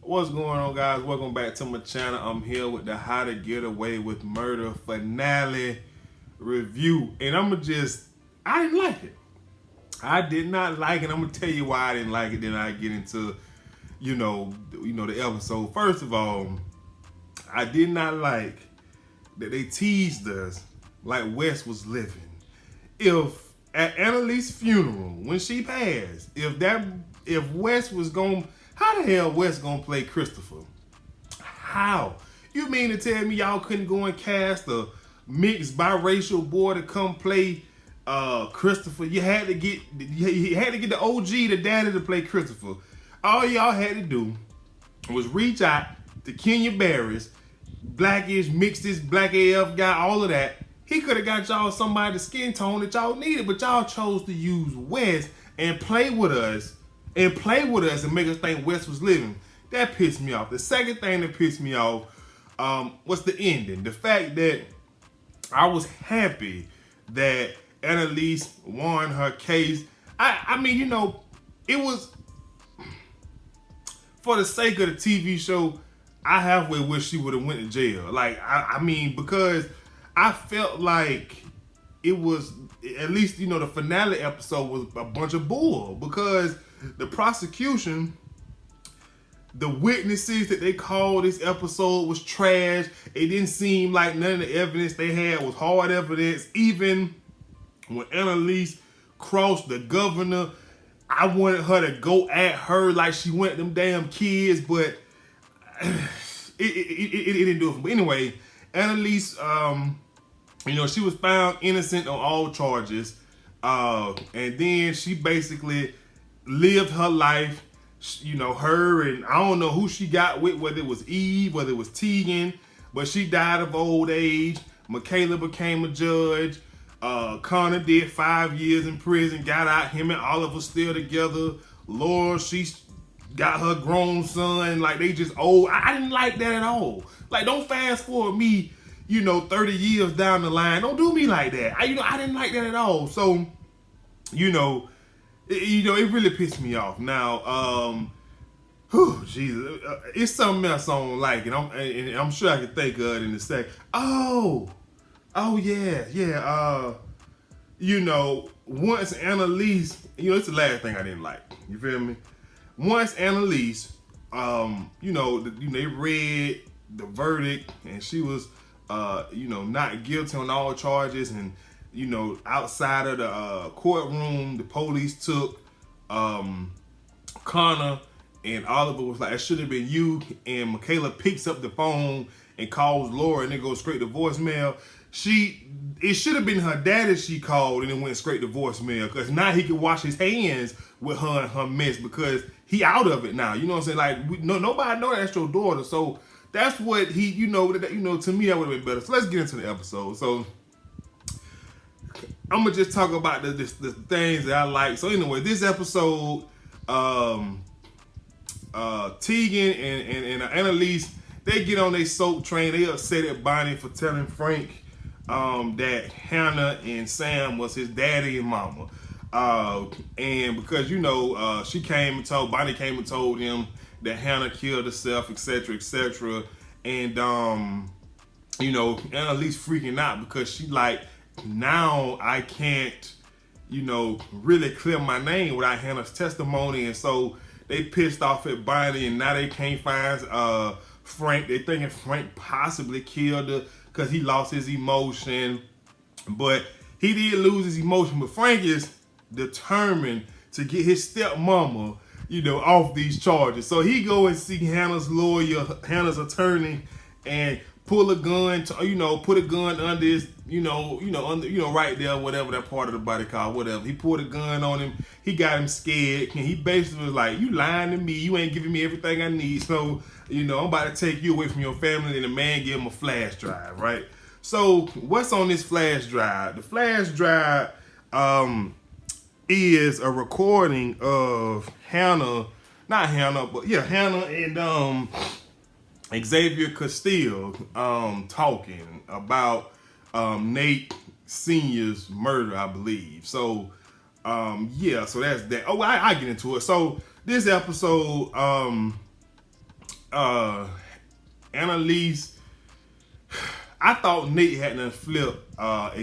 What's going on, guys? Welcome back to my channel. I'm here with the How to Get Away with Murder finale review. And I didn't like it. I did not like it. I'm gonna tell you why I didn't like it. Then I get into, the episode. First of all, I did not like that they teased us like Wes was living. If at Annalise's funeral, when she passed, if Wes was going, how the hell Wes gonna play Christopher? How? You mean to tell me y'all couldn't go and cast a mixed biracial boy to come play Christopher? You had to get the OG, the daddy, to play Christopher. All y'all had to do was reach out to Kenya Barris, blackish, mixed black AF guy, all of that. He could have got y'all somebody the skin tone that y'all needed, but y'all chose to use Wes and play with us and make us think Wes was living. That pissed me off. The second thing that pissed me off was the ending. The fact that I was happy that Annalise won her case. I mean, it was for the sake of the TV show. I halfway wish she would have went to jail. I mean, because I felt like it was, at least, the finale episode was a bunch of bull, because the prosecution, the witnesses that they called this episode was trash. It didn't seem like none of the evidence they had was hard evidence. Even when Annalise crossed the governor, I wanted her to go at her like she went at them damn kids, but it didn't do it for me. But anyway, Annalise, she was found innocent on all charges. And then she basically lived her life, her, and I don't know who she got with, whether it was Eve, whether it was Tegan, but she died of old age. Michaela became a judge. Connor did 5 years in prison, got out. Him and Oliver still together. Laura, she got her grown son. Like, they just old. I didn't like that at all. Like, don't fast forward me, 30 years down the line. Don't do me like that. I didn't like that at all. So, it really pissed me off. Now, Jesus, it's something else I don't like, and I'm sure I can think of it in a sec. Oh yeah. Once Annalise, it's the last thing I didn't like. You feel me? Once Annalise, they read the verdict, and she was, not guilty on all charges, and outside of the courtroom, the police took Connor, and Oliver was like, "It should have been you." And Michaela picks up the phone and calls Laura, and it goes straight to voicemail. It should have been her daddy she called, and it went straight to voicemail, because now he can wash his hands with her and her mess, because he out of it now. You know what I'm saying? Like, nobody know that's your daughter. So that's what he, to me, that would have been better. So let's get into the episode. So I'm gonna just talk about the things that I like. So anyway, this episode, Tegan and Annalise, they get on their soap train. They upset at Bonnie for telling Frank that Hannah and Sam was his daddy and mama. And because, Bonnie came and told him that Hannah killed herself, etc., etc. And, Annalise freaking out, because she like, now I can't, really clear my name without Hannah's testimony. And so they pissed off at Bonnie, and now they can't find Frank. They thinking Frank possibly killed her because he lost his emotion. But he did lose his emotion. But Frank is determined to get his stepmama, off these charges. So he go and see Hannah's lawyer, Hannah's attorney, and pull a gun, put a gun under his, right there, whatever that part of the body called, whatever. He pulled a gun on him. He got him scared, and he basically was like, "You lying to me. You ain't giving me everything I need. So, I'm about to take you away from your family." And the man gave him a flash drive, right? So what's on this flash drive? The flash drive is a recording of Hannah and Xavier Castile talking about Nate Sr.'s murder, I believe. So so that's that. Oh, I get into it. So this episode, Annalise, I thought Nate had done flipped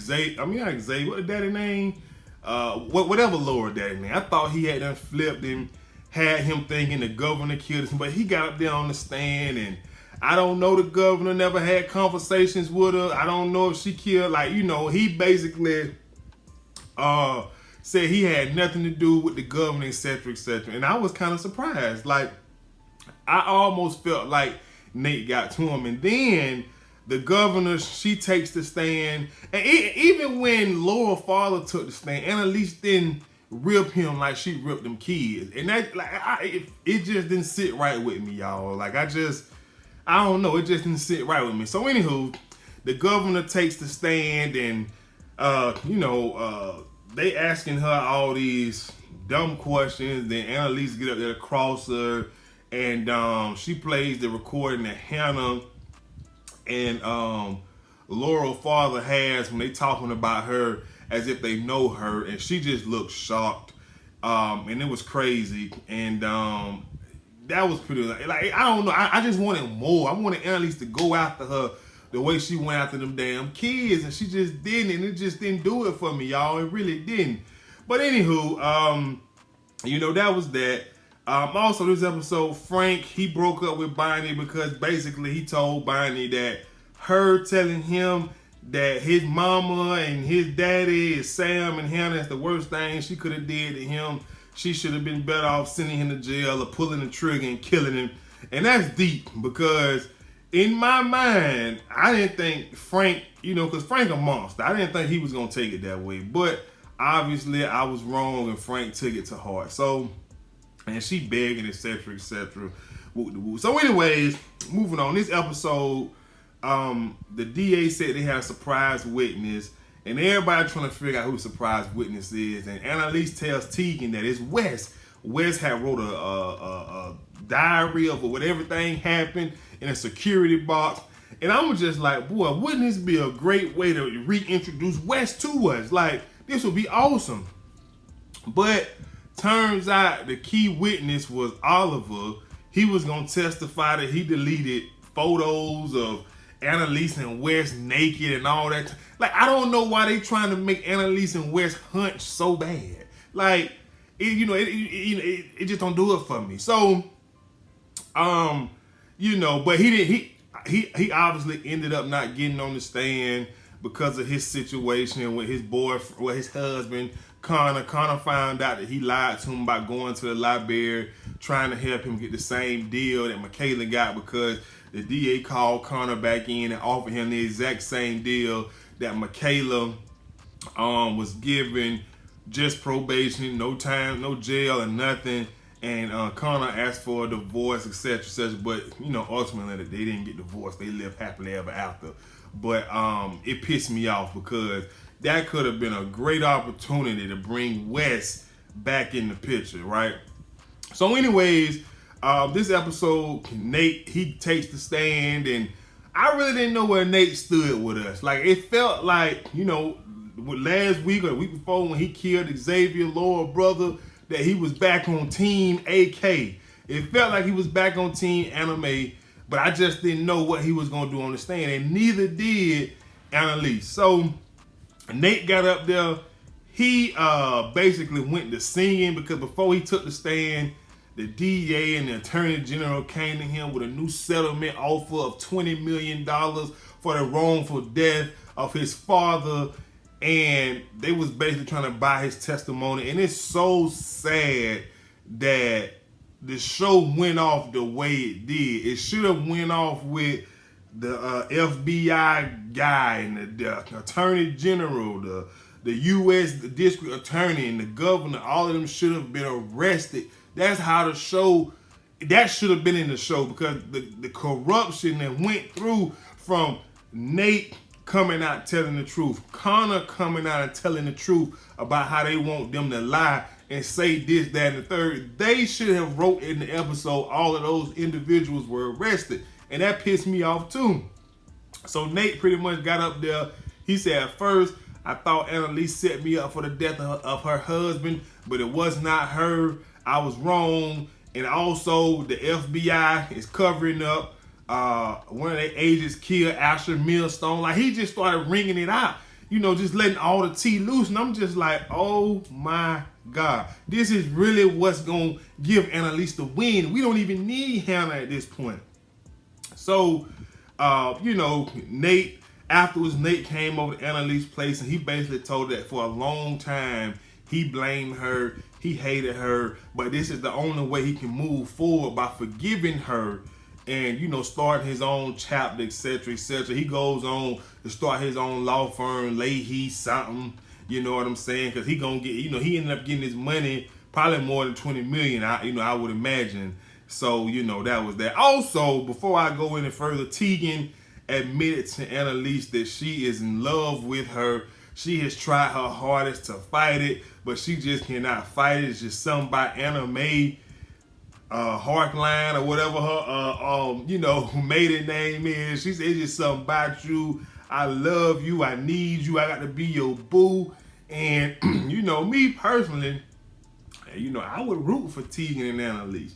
Xavier. I mean, not Xavier. What the daddy name? Whatever Lord daddy name. I thought he had done flipped him, had him thinking the governor killed him, but he got up there on the stand, and I don't know, the governor never had conversations with her. I don't know if she killed. Like, you know, he basically said he had nothing to do with the governor, etc., etc. And I was kind of surprised. Like, I almost felt like Nate got to him, and then the governor, she takes the stand, and even when Laura father took the stand, Annalise didn't rip him like she ripped them kids, and that, like, it just didn't sit right with me, y'all. Like, I don't know, it just didn't sit right with me. So anywho, the governor takes the stand, and they asking her all these dumb questions. Then Annalise get up there to cross her, and she plays the recording that Hannah and Laurel's father has when they talking about her as if they know her, and she just looked shocked, and it was crazy, and that was pretty, like, I don't know, I just wanted more. I wanted Annalise to go after her the way she went after them damn kids, and she just didn't, and it just didn't do it for me, y'all. It really didn't. But anywho, that was that. Also, this episode, Frank, he broke up with Bonnie because basically he told Bonnie that her telling him that his mama and his daddy is Sam and Hannah is the worst thing she could have did to him. She should have been better off sending him to jail or pulling the trigger and killing him. And that's deep, because in my mind, I didn't think Frank, because Frank a monster. I didn't think he was going to take it that way. But obviously I was wrong, and Frank took it to heart. So, and she begging, etc., etc. So anyways, moving on. This episode, the DA said they had a surprise witness, and everybody trying to figure out who the surprise witness is. And Annalise tells Tegan that it's Wes. Wes had wrote a diary of what everything happened in a security box. And I was just like, boy, wouldn't this be a great way to reintroduce Wes to us? Like, this would be awesome. But turns out the key witness was Oliver. He was going to testify that he deleted photos of Annalise and Wes naked and all that. Like, I don't know why they trying to make Annalise and Wes hunch so bad. Like, it just don't do it for me. So, but he obviously ended up not getting on the stand because of his situation with his boyfriend, with his husband, Connor. Connor found out that he lied to him about going to the library, trying to help him get the same deal that Michaela got, because the DA called Connor back in and offered him the exact same deal that Michaela was given, just probation, no time, no jail, or nothing. And Connor asked for a divorce, etc., etc. But ultimately they didn't get divorced. They lived happily ever after. But it pissed me off, because that could have been a great opportunity to bring Wes back in the picture, right? So anyways, this episode, Nate, he takes the stand, and I really didn't know where Nate stood with us. Like, it felt like, last week or the week before when he killed Xavier, Laura brother, that he was back on Team AK. It felt like he was back on Team Anime, but I just didn't know what he was going to do on the stand, and neither did Annalise. So Nate got up there. He basically went to singing, because before he took the stand, the DA and the Attorney General came to him with a new settlement offer of $20 million for the wrongful death of his father. And they was basically trying to buy his testimony. And it's so sad that the show went off the way it did. It should have went off with the FBI guy and the Attorney General, the U.S. District Attorney and the governor. All of them should have been arrested. That's how the show, that should have been in the show, because the corruption that went through from Nate coming out telling the truth, Connor coming out and telling the truth about how they want them to lie and say this, that, and the third. They should have wrote in the episode all of those individuals were arrested. And that pissed me off too. So Nate pretty much got up there. He said, at first, I thought Annalise set me up for the death of her husband, but it was not her. I was wrong. And also the FBI is covering up. One of their agents killed Asher Millstone. Like, he just started ringing it out, just letting all the tea loose. And I'm just like, oh my God, this is really what's gonna give Annalise the win. We don't even need Hannah at this point. So, Nate, afterwards, Nate came over to Annalise's place and he basically told her that for a long time he blamed her, he hated her, but this is the only way he can move forward, by forgiving her and, start his own chapter, etc., etc. He goes on to start his own law firm, Leahy something, you know what I'm saying? Because he gonna get, he ended up getting his money, probably more than 20 million, I would imagine. So, that was that. Also, before I go any further, Tegan admitted to Annalise that she is in love with her. She has tried her hardest to fight it, but she just cannot fight it. It's just something by Anna Mae Harkline or whatever her maiden name is. She said, it's just something about you. I love you. I need you. I got to be your boo. And me personally, I would root for Tegan and Annalise.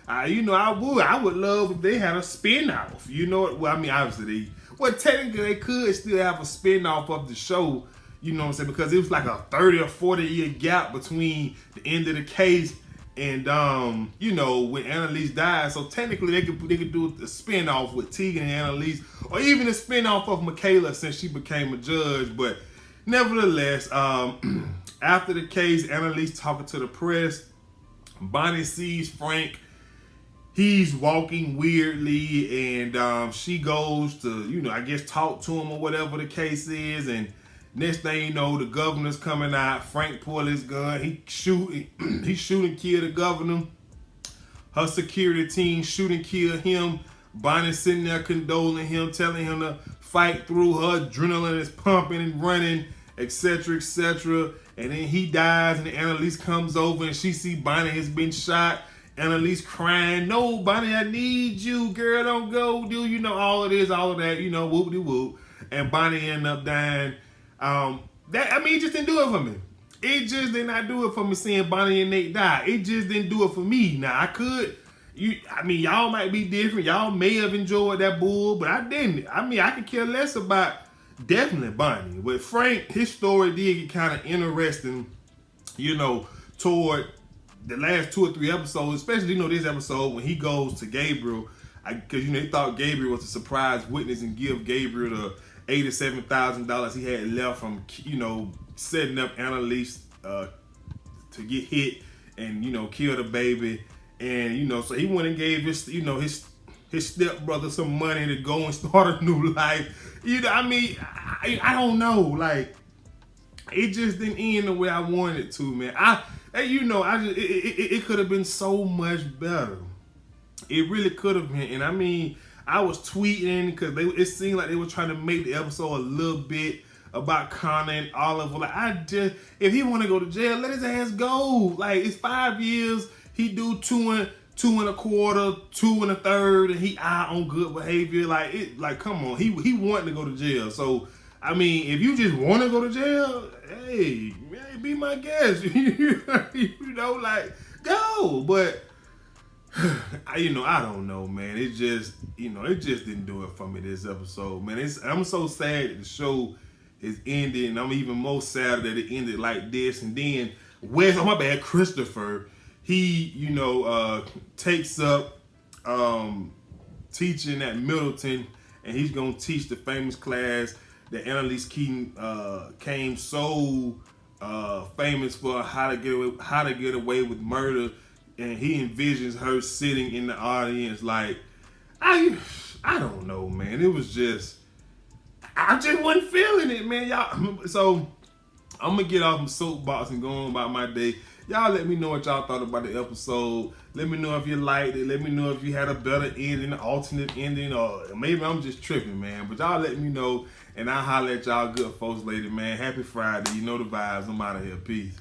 I would love if they had a spin-off. Well, I mean, obviously technically they could still have a spin-off of the show, you know what I'm saying? Because it was like a 30 or 40 year gap between the end of the case and when Annalise died. So technically they could do a spin-off with Tegan and Annalise, or even a spin-off of Michaela since she became a judge. But nevertheless, after the case, Annalise talking to the press, Bonnie sees Frank. He's walking weirdly, and she goes to, I guess talk to him or whatever the case is. And next thing you know, the governor's coming out. Frank pulled his gun. He shoot and kill the governor. Her security team shoot and kill him. Bonnie's sitting there condoling him, telling him to fight through. Her adrenaline is pumping and running, etc., etc. And then he dies, and Annalise comes over, and she see Bonnie has been shot. Annalise crying, no, Bonnie, I need you, girl, don't go, do all of this, all of that, whoop-de-whoop. And Bonnie ended up dying. It just didn't do it for me. It just did not do it for me seeing Bonnie and Nate die. It just didn't do it for me. Now, y'all might be different. Y'all may have enjoyed that bull, but I didn't. I could care less about definitely Bonnie. With Frank, his story did get kind of interesting, toward the last 2 or 3 episodes, especially, this episode when he goes to Gabriel, because, they thought Gabriel was a surprise witness and give Gabriel the $87,000 he had left from, setting up Annalise to get hit and, kill the baby. And, so he went and gave his stepbrother some money to go and start a new life. I don't know. Like, it just didn't end the way I wanted it to, man. It could have been so much better. It really could have been. And I was tweeting because it seemed like they were trying to make the episode a little bit about Connor and Oliver. Like, if he want to go to jail, let his ass go. Like, it's 5 years. He do 2 1/4, 2 1/3, and he out on good behavior. Like, come on, he wanted to go to jail. So, if you just want to go to jail, hey, be my guest. Go. But I don't know, man. It just, it just didn't do it for me this episode, man. I'm so sad that the show is ending, and I'm even more sad that it ended like this. And then Christopher, he, takes up teaching at Middleton, and he's gonna teach the famous class that Annalise Keaton came so famous for, how to get away with murder. And he envisions her sitting in the audience like, I don't know, man. It was just, I just wasn't feeling it, man. Y'all, so I'm gonna get off my soapbox and go on about my day. Y'all let me know what y'all thought about the episode. Let me know if you liked it. Let me know if you had a better ending, an alternate ending, or maybe I'm just tripping, man. But y'all let me know, and I'll holler at y'all good folks later, man. Happy Friday. You know the vibes. I'm out of here. Peace.